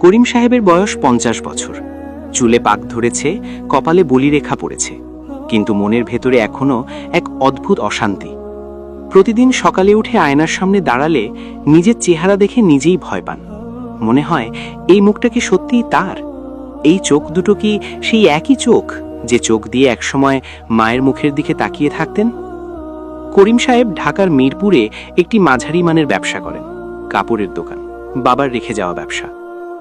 করিম সাহেবের বয়স 50 বছর। চুলে পাক ধরেছে, কপালে বলিরেখা পড়েছে, কিন্তু মনের ভেতরে এখনো এক অদ্ভুত অশান্তি। প্রতিদিন সকালে উঠে আয়নার সামনে দাঁড়ালে নিজের চেহারা দেখে নিজেই ভয় পান। মনে হয় এই মুখটা কি সত্যিই তার? এই চোখ দুটো কি সেই একই চোখ যে চোখ দিয়ে একসময় মায়ের মুখের দিকে তাকিয়ে থাকতেন? করিম সাহেব ঢাকার মিরপুরে একটি মাঝারি মানের ব্যবসা করেন, কাপড়ের দোকান, বাবার রেখে যাওয়া ব্যবসা।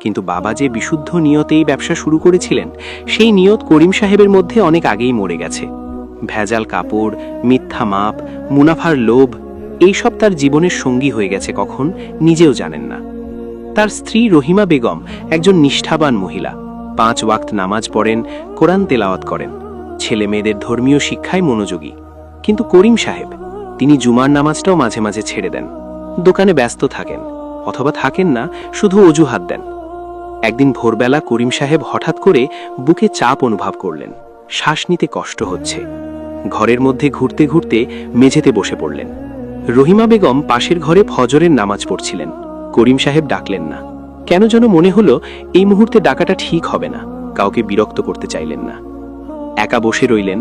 কিন্তু বাবা যে বিশুদ্ধ নিয়তেই ব্যবসা শুরু করেছিলেন, সেই নিয়ত করিম সাহেবের মধ্যে অনেক আগেই মরে গেছে। ভেজাল কাপড়, মিথ্যা মাপ, মুনাফার লোভ, এইসব তার জীবনের সঙ্গী হয়ে গেছে কখন নিজেও জানেন না। তার স্ত্রী রহিমা বেগম একজন নিষ্ঠাবান মহিলা, 5 ওয়াক্ত নামাজ পড়েন, কোরআন তেলাওয়াত করেন, ছেলে মেয়েদের ধর্মীয় শিক্ষায় মনোযোগী। কিন্তু করিম সাহেব, তিনি জুমার নামাজটাও মাঝে মাঝে ছেড়ে দেন, দোকানে ব্যস্ত থাকেন, অথবা থাকেন না, শুধু অজুহাত দেন। একদিন ভোরবেলা করিম সাহেব হঠাৎ করে বুকে চাপ অনুভব করলেন, শ্বাস নিতে কষ্ট হচ্ছে। ঘরের মধ্যে ঘুরতে ঘুরতে মেঝেতে বসে পড়লেন। রহিমা বেগম পাশের ঘরে ফজরের নামাজ পড়ছিলেন। করিম সাহেব ডাকলেন না, কেন যেন মনে হলো এই মুহূর্তে ডাকাটা ঠিক হবে না। কাউকে বিরক্ত করতে চাইলেন না। একা বসে রইলেন।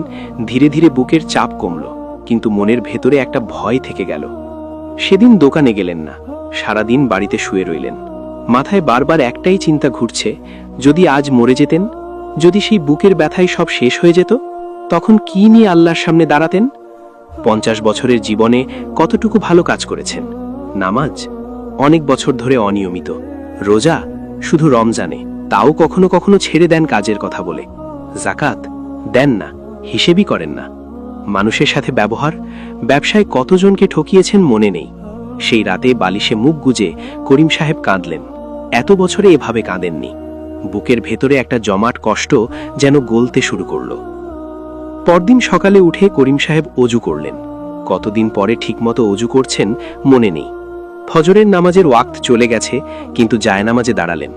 ধীরে ধীরে বুকের চাপ কমল, কিন্তু মনের ভেতরে একটা ভয় থেকে গেল। সেদিন দোকানে গেলেন না, সারাদিন বাড়িতে শুয়ে রইলেন। মাথায় বারবার একটাই চিন্তা ঘুরছে, যদি আজ মরে যেতেন, যদি সেই বুকের ব্যথায় সব শেষ হয়ে যেত, তখন কি নিয়ে আল্লাহর সামনে দাঁড়াতেন? 50 বছরের জীবনে কতটুকু ভালো কাজ করেছেন? নামাজ অনেক বছর ধরে অনিয়মিত, রোজা শুধু রমজানে, তাও কখনো কখনো ছেড়ে দেন কাজের কথা বলে। জাকাত দেন না, হিসেবই করেন না। মানুষের সাথে ব্যবহার, ব্যবসায় কতজনকে ঠকিয়েছেন মনে নেই। সেই রাতে বালিশে মুখ গুজে করিম সাহেব কাঁদলেন। এত বছরে এভাবে কাঁদেননি। বুকের ভেতরে একটা জমাট কষ্ট যেন গলতে শুরু করল। পরদিন সকালে উঠে করিম সাহেব অজু করলেন। কতদিন পরে ঠিকমতো অজু করছেন মনে নেই। ফজরের নামাজের ওয়াক্ত চলে গেছে, কিন্তু জায়নামাজে দাঁড়ালেন।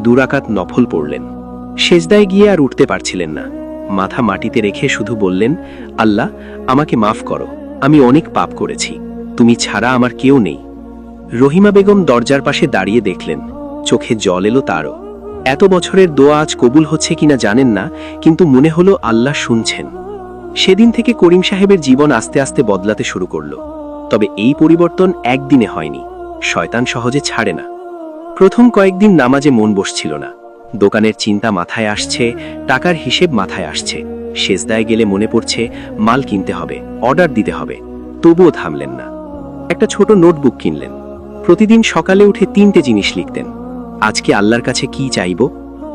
2 রাকাত নফল পড়লেন। সেজদায় গিয়ে আর উঠতে পারছিলেন না। মাথা মাটিতে রেখে শুধু বললেন, আল্লাহ, আমাকে মাফ করো, আমি অনেক পাপ করেছি, তুমি ছাড়া আমার কেউ নেই। রহিমা বেগম দরজার পাশে দাঁড়িয়ে দেখলেন। চোখে জল এলো তারও। এত বছরের দোয়া আজ কবুল হচ্ছে কিনা জানেন না, কিন্তু মনে হলো আল্লাহ শুনছেন। সেদিন থেকে করিম সাহেবের জীবন আস্তে আস্তে বদলাতে শুরু করল। তবে এই পরিবর্তন একদিনে হয়নি। শয়তান সহজে ছাড়ে না। প্রথম কয়েকদিন নামাজে মন বসছিল না। দোকানের চিন্তা মাথায় আসছে, টাকার হিসেব মাথায় আসছে। সেজদায় গেলে মনে পড়ছে মাল কিনতে হবে, অর্ডার দিতে হবে। তবুও থামলেন না। একটা ছোট নোটবুক কিনলেন। প্রতিদিন সকালে উঠে 3টে জিনিস লিখতেন। আজকে আল্লাহর কাছে কি চাইব,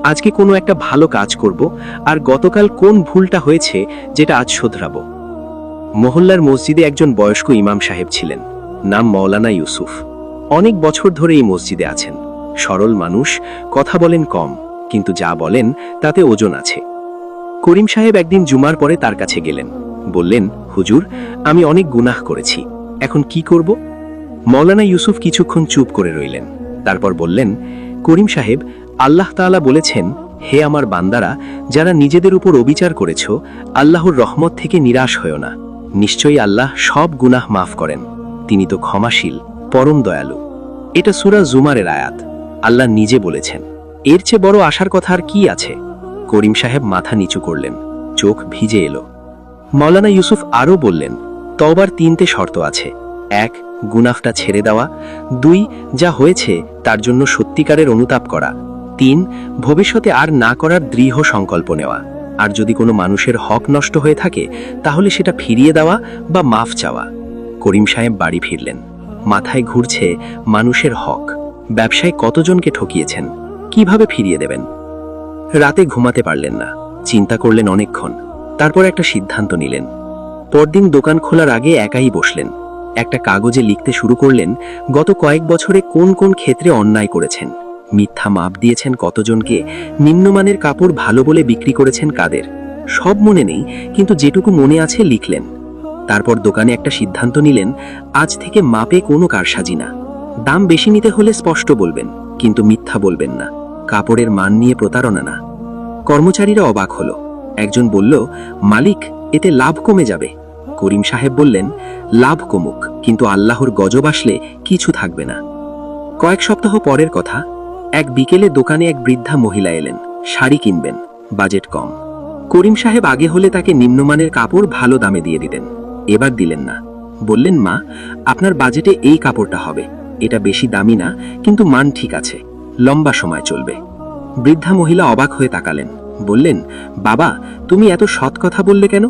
আজকে কোনো একটা ভালো কাজ করব, আর গতকাল কোন ভুলটা হয়েছে যেটা আজ শোধরাবো। মহল্লার মসজিদে একজন বয়স্ক ইমাম সাহেব ছিলেন, নাম মৌলানা ইউসুফ। অনেক বছর ধরে এই মসজিদে আছেন। সরল মানুষ, কথা বলেন কম, কিন্তু যা বলেন তাতে ওজন আছে। করিম সাহেব একদিন জুমার পরে তার কাছে গেলেন। বললেন, হুজুর, আমি অনেক গুনাহ করেছি, এখন কি করব? মৌলানা ইউসুফ কিছুক্ষণ চুপ করে রইলেন। তারপর বললেন, করিম সাহেব, আল্লাহ তাআলা বলেছেন, হে আমার বান্দারা, যারা নিজেদের উপর অবিচার করেছ, আল্লাহর রহমত থেকে নিরাশ হয়ো না। নিশ্চয়ই আল্লাহ সব গুনাহ মাফ করেন, তিনি তো ক্ষমাশীল, পরম দয়ালু। এটা সূরা জুমারের আয়াত। আল্লাহ নিজে বলেছেন। এর চেয়ে বড় আশার কথা আর কি আছে? করিম সাহেব মাথা নিচু করলেন, চোখ ভিজে এলো। মৌলানা ইউসুফ আরও বললেন, তওবার 3টে শর্ত আছে। 1, গুনাহটা ছেড়ে দেওয়া। 2, যা হয়েছে তার জন্য সত্যিকারের অনুতাপ করা। 3, ভবিষ্যতে আর না করার দৃঢ় সংকল্প নেওয়া। আর যদি কোনো মানুষের হক নষ্ট হয়ে থাকে, তাহলে সেটা ফিরিয়ে দেওয়া বা মাফ চাওয়া। করিম সাহেব বাড়ি ফিরলেন। মাথায় ঘুরছে মানুষের হক। ব্যবসায় কতজনকে ঠকিয়েছেন, কিভাবে ফিরিয়ে দেবেন? রাতে ঘুমাতে পারলেন না। চিন্তা করলেন অনেকক্ষণ। তারপর একটা সিদ্ধান্ত নিলেন। পরদিন দোকান খোলার আগে একাই বসলেন। একটা কাগজে লিখতে শুরু করলেন, গত কয়েক বছরে কোন কোন ক্ষেত্রে অন্যায় করেছেন, মিথ্যা মাপ দিয়েছেন কতজনকে, নিম্নমানের কাপড় ভালো বলে বিক্রি করেছেন কাদের। সব মনে নেই, কিন্তু যেটুকু মনে আছে লিখলেন। তারপর দোকানে একটা সিদ্ধান্ত নিলেন, আজ থেকে মাপে কোনো কারসাজি না। দাম বেশি নিতে হলে স্পষ্ট বলবেন, কিন্তু মিথ্যা বলবেন না। কাপড়ের মান নিয়ে প্রতারণা না। কর্মচারীরা অবাক হলো। একজন বলল, মালিক, এতে লাভ কমে যাবে। করিম সাহেব বললেন, লাভ কমুক, কিন্তু আল্লাহর গজব আসলে কিছু থাকবে না। কয়েক সপ্তাহ পরের কথা, এক বিকেলে দোকানে এক বৃদ্ধা মহিলা এলেন, শাড়ি কিনবেন, বাজেট কম। করিম সাহেব আগে হলে তাকে নিম্নমানের কাপড় ভালো দামে দিয়ে দিতেন, এবার দিলেন না। বললেন, মা, আপনার বাজেটে এই কাপড়টা হবে, এটা বেশি দামি না, কিন্তু মান ঠিক আছে, লম্বা সময় চলবে। বৃদ্ধা মহিলা অবাক হয়ে তাকালেন, বললেন, বাবা, তুমি এত সৎ কথা বললে কেন?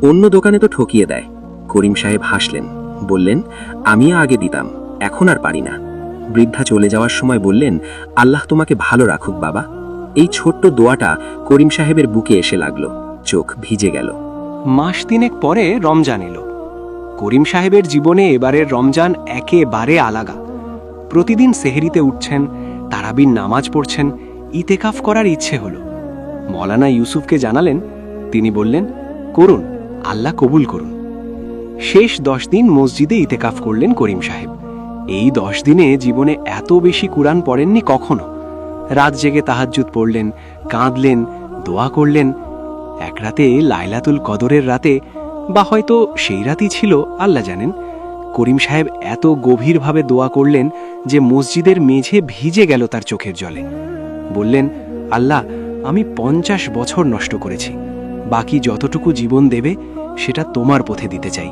অন্য দোকানে তো ঠকিয়ে দেয়। করিম সাহেব হাসলেন, বললেন, আমিও আগে দিতাম, এখন আর পারি না। বৃদ্ধা চলে যাওয়ার সময় বললেন, আল্লাহ তোমাকে ভালো রাখুক বাবা। এই ছোট্ট দোয়াটা করিম সাহেবের বুকে এসে লাগলো, চোখ ভিজে গেল। মাস তিনেক পরে রমজান এলো। করিম সাহেবের জীবনে এবারের রমজান একেবারে আলাদা। প্রতিদিন সেহরিতে উঠছেন, তারাবির নামাজ পড়ছেন, ইতেকাফ করার ইচ্ছে হলো। মৌলানা ইউসুফকে জানালেন, তিনি বললেন, করুন, আল্লাহ কবুল করুন। শেষ 10 দিন মসজিদে ইতেকাফ করলেন করিম সাহেব। এই 10 দিনে জীবনে এত বেশি কুরআন পড়েননি কখনো। রাত জেগে তাহাজ্জুদ পড়লেন, কাঁদলেন, দোয়া করলেন। এক রাতে, লাইলাতুল কদরের রাতে, বা হয়তো সেই রাতই ছিল, আল্লাহ জানেন, করিম সাহেব এত গভীরভাবে দোয়া করলেন যে মসজিদের মেঝে ভিজে গেল তার চোখের জলে। বললেন, আল্লাহ, আমি 50 বছর নষ্ট করেছি, বাকি যতটুকু জীবন দেবে সেটা তোমার পথে দিতে চাই,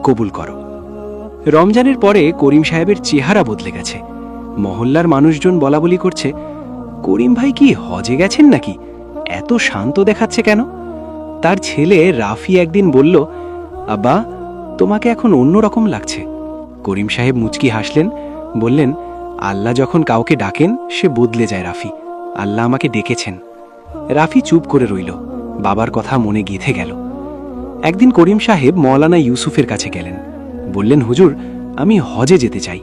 কবুল করো। রমজানের পরে করিম সাহেবের চেহারা বদলে গেছে। মহল্লার মানুষজন বলাবলি করছে, করিম ভাই কি হজে গেছেন নাকি? এত শান্ত দেখাচ্ছে কেন? তার ছেলে রাফি একদিন বলল, আব্বা, তোমাকে এখন অন্যরকম লাগছে। করিম সাহেব মুচকি হাসলেন, বললেন, আল্লাহ যখন কাউকে ডাকেন সে বদলে যায় রাফি, আল্লাহ আমাকে ডেকেছেন। রাফি চুপ করে রইল, বাবার কথা মনে গেঁথে গেল। একদিন করিম সাহেব মৌলানা ইউসুফের কাছে গেলেন, বললেন, হুজুর, আমি হজে যেতে চাই।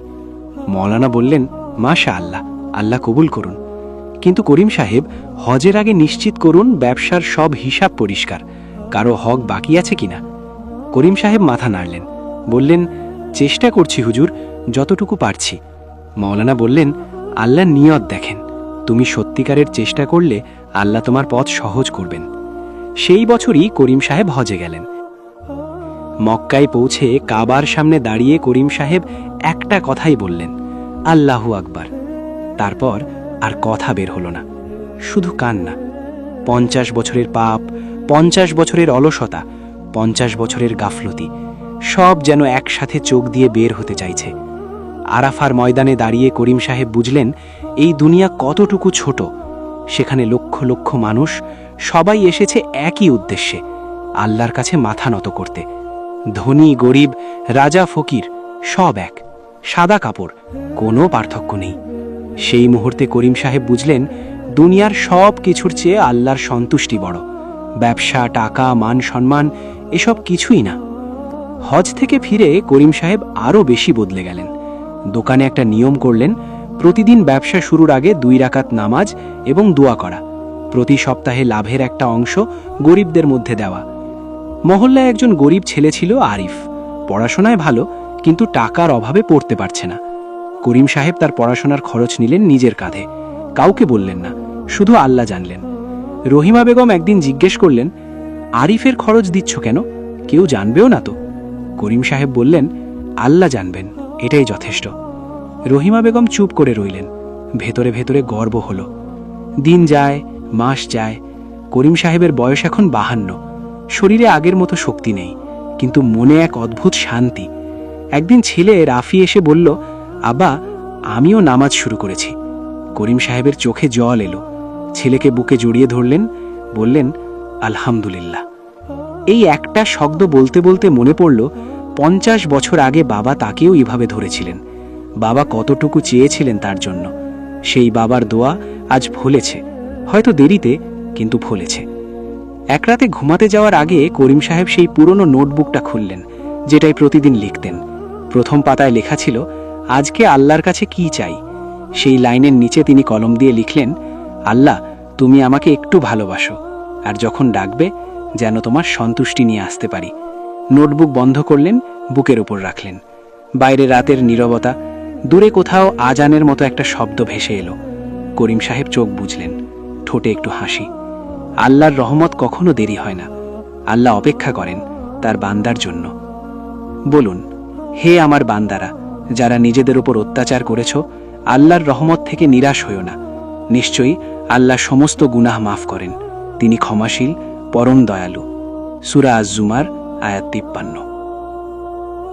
মৌলানা বললেন, মাশা আল্লাহ, আল্লাহ কবুল করুন, কিন্তু করিম সাহেব, হজের আগে নিশ্চিত করুন ব্যবসার সব হিসাব পরিষ্কার, কারো হক বাকি আছে কিনা। করিম সাহেব মাথা নাড়লেন, বললেন, চেষ্টা করছি হুজুর, যতটুকু পারছি। মৌলানা বললেন, আল্লাহ নিয়ত দেখেন, তুমি সত্যিকারের চেষ্টা করলে আল্লাহ তোমার পথ সহজ করবেন। সেই বছরই করিম সাহেব হজে গেলেন। মক্কায় পৌঁছে কাবার সামনে দাঁড়িয়ে করিম সাহেব একটা কথাই বললেন, আল্লাহু আকবার। তারপর আর কথা বের হলো না, শুধু কান্না। 50 বছরের পাপ, 50 বছরের অলসতা, 50 বছরের গাফলতি, সব যেন একসাথে চোখ দিয়ে বের হতে চাইছে। আরাফার ময়দানে দাঁড়িয়ে করিম সাহেব বুঝলেন, এই দুনিয়া কতটুকু ছোট। সেখানে লক্ষ লক্ষ মানুষ, সবাই এসেছে একই উদ্দেশ্যে, আল্লাহর কাছে মাথা নত করতে। ধনী গরিব, রাজা ফকির, সব এক, সাদা কাপড়, কোনো পার্থক্য নেই। সেই মুহূর্তে করিম সাহেব বুঝলেন, দুনিয়ার সব কিছুর চেয়ে আল্লাহর সন্তুষ্টি বড়। ব্যবসা, টাকা, মান সম্মান এসব কিছুই না। হজ থেকে ফিরে করিম সাহেব আরও বেশি বদলে গেলেন। দোকানে একটা নিয়ম করলেন, প্রতিদিন ব্যবসা শুরুর আগে 2 রাকাত নামাজ এবং দোয়া করা, প্রতি সপ্তাহে লাভের একটা অংশ গরিবদের মধ্যে দেওয়া। মহল্লায় একজন গরিব ছেলে ছিল, আরিফ, পড়াশোনায় ভালো, কিন্তু টাকার অভাবে পড়তে পারছে না। করিম সাহেব তার পড়াশোনার খরচ নিলেন নিজের কাঁধে, কাউকে বললেন না, শুধু আল্লাহ জানলেন। রহিমা বেগম একদিন জিজ্ঞেস করলেন, আরিফের খরচ দিচ্ছ কেন? কেউ জানবেও না তো। করিম সাহেব বললেন, আল্লাহ জানবেন, এটাই যথেষ্ট। রহিমা বেগম চুপ করে রইলেন, ভেতরে ভেতরে গর্ব হলো। দিন যায়, মাস যায়, করিম সাহেবের বয়স এখন 52। শরীরে আগের মতো শক্তি নেই, কিন্তু মনে এক অদ্ভুত শান্তি। একদিন ছেলে রাফি এসে বলল, আব্বা, আমিও নামাজ শুরু করেছি। করিম সাহেবের চোখে জল এলো, ছেলেকে বুকে জড়িয়ে ধরলেন, বললেন, আলহামদুলিল্লাহ। এই একটা শব্দ বলতে বলতে মনে পড়ল, 50 বছর আগে বাবা তাকেও এভাবে ধরেছিলেন। বাবা কতটুকু চেয়েছিলেন তার জন্য। সেই বাবার দোয়া আজ ফলেছে, হয়তো দেরিতে, কিন্তু ফলেছে। এক রাতে ঘুমাতে যাওয়ার আগে করিম সাহেব সেই পুরনো নোটবুকটা খুললেন, যেটাই প্রতিদিন লিখতেন। প্রথম পাতায় লেখা ছিল, আজকে আল্লাহর কাছে কি চাই। সেই লাইনের নিচে তিনি কলম দিয়ে লিখলেন, আল্লাহ, তুমি আমাকে একটু ভালোবাসো, আর যখন ডাকবে যেন তোমার সন্তুষ্টি নিয়ে আসতে পারি। নোটবুক বন্ধ করলেন, বুকের উপর রাখলেন। বাইরে রাতের নীরবতা, দূরে কোথাও আজানের মতো একটা শব্দ ভেসে এলো। করিম সাহেব চোখ বুজলেন, ঠোঁটে একটু হাসি। আল্লাহর রহমত কখনো দেরি হয় না, আল্লাহ অপেক্ষা করেন তার বান্দার জন্য। বলুন, হে আমার বান্দারা, যারা নিজেদের উপর অত্যাচার করেছ, আল্লাহর রহমত থেকে নিরাশ হইও না। নিশ্চয়ই আল্লাহ সমস্ত গুনাহ মাফ করেন, তিনি ক্ষমাশীল, পরম দয়ালু। সূরা আজ-জুমার আয়াত 53।